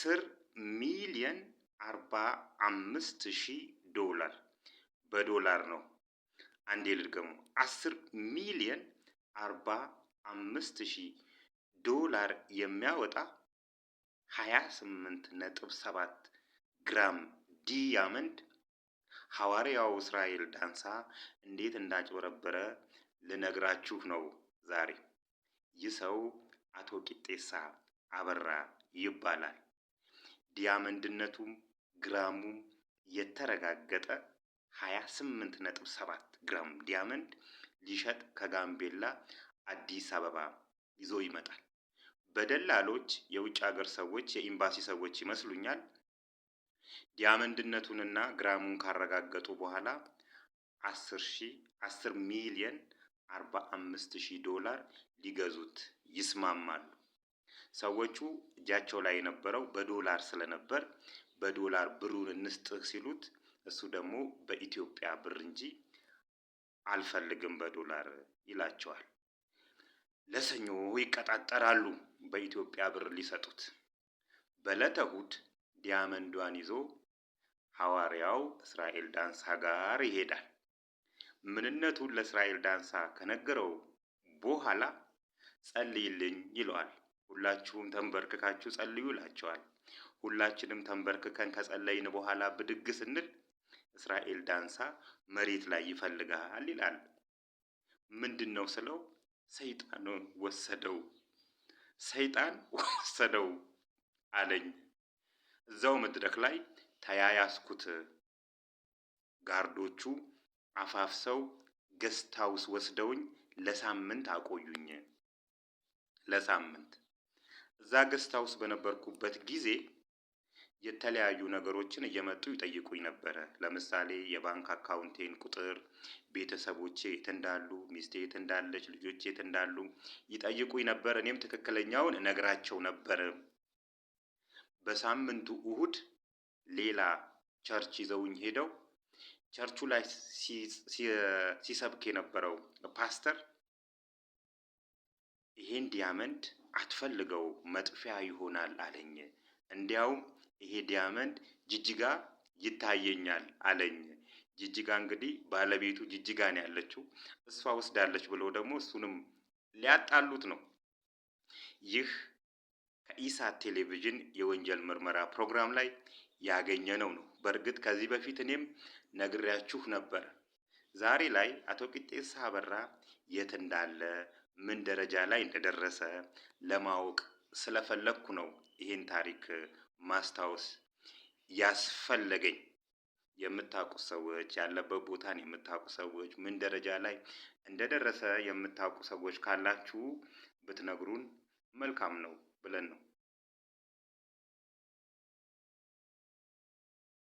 10,045,000 በዶላር ነው። አንዴ ልድገሙ። 10,045,000 ዶላር የሚያወጣ 28.7 ግራም ዲያመንድ ሐዋርያው እስራኤል ዳንሳ እንዴት እንዳጭበረበረ ልነግራችሁ ነው ዛሬ። ይህ ሰው አቶ ቂጤሳ አበራ ይባላል። ዲያመንድነቱም ግራሙም የተረጋገጠ 28.7 ግራም ዲያመንድ ሊሸጥ ከጋምቤላ አዲስ አበባ ይዞ ይመጣል። በደላሎች የውጭ ሀገር ሰዎች የኤምባሲ ሰዎች ይመስሉኛል። ዲያመንድነቱንና ግራሙን ካረጋገጡ በኋላ 10,045,000 ዶላር ሊገዙት ይስማማሉ። ሰዎቹ እጃቸው ላይ የነበረው በዶላር ስለነበር በዶላር ብሩን እንስጥህ ሲሉት እሱ ደግሞ በኢትዮጵያ ብር እንጂ አልፈልግም በዶላር ይላቸዋል። ለሰኞ ይቀጣጠራሉ በኢትዮጵያ ብር ሊሰጡት። በዕለተ እሑድ ዲያመንዷን ይዞ ሐዋርያው እስራኤል ዳንሳ ጋር ይሄዳል። ምንነቱን ለእስራኤል ዳንሳ ከነገረው በኋላ ጸልይልኝ ይለዋል። ሁላችሁም ተንበርክካችሁ ጸልዩ ይላቸዋል። ሁላችንም ተንበርክከን ከጸለይን በኋላ ብድግ ስንል እስራኤል ዳንሳ መሬት ላይ ይፈልጋል ይላል። ምንድነው ስለው ሰይጣን ወሰደው አለኝ። እዛው መድረክ ላይ ተያያዝኩት። ጋርዶቹ አፋፍሰው ገስት ሃውስ ወስደውኝ ለሳምንት አቆዩኝ። ለሳምንት እዛ ገስት ሃውስ በነበርኩበት ጊዜ የተለያዩ ነገሮችን እየመጡ ይጠይቁኝ ነበር። ለምሳሌ የባንክ አካውንቴን ቁጥር፣ ቤተሰቦቼ የት እንዳሉ፣ ሚስቴ የት እንዳለች፣ ልጆቼ የት እንዳሉ ይጠይቁኝ ነበር። እኔም ትክክለኛውን እነግራቸው ነበር። በሳምንቱ እሑድ ሌላ ቸርች ይዘውኝ ሄደው ቸርቹ ላይ ሲሰብክ የነበረው ፓስተር ይሄን ዲያመንድ አትፈልገው መጥፊያ ይሆናል አለኝ። እንዲያውም ይሄ ዲያመንድ ጅጅጋ ይታየኛል አለኝ። ጅጅጋ እንግዲህ ባለቤቱ ጅጅጋ ነው ያለችው፣ እሷ ወስዳለች ብሎ ደግሞ እሱንም ሊያጣሉት ነው። ይህ ከኢሳት ቴሌቪዥን የወንጀል ምርመራ ፕሮግራም ላይ ያገኘነው ነው። በእርግጥ ከዚህ በፊት እኔም ነግሬያችሁ ነበር። ዛሬ ላይ አቶ ቂጤሳ አበራ የት እንዳለ ምን ደረጃ ላይ እንደደረሰ ለማወቅ ስለፈለኩ ነው ይሄን ታሪክ ማስታወስ ያስፈለገኝ። የምታውቁ ሰዎች፣ ያለበት ቦታን የምታውቁ ሰዎች፣ ምን ደረጃ ላይ እንደደረሰ የምታውቁ ሰዎች ካላችሁ ብትነግሩን መልካም ነው ብለን ነው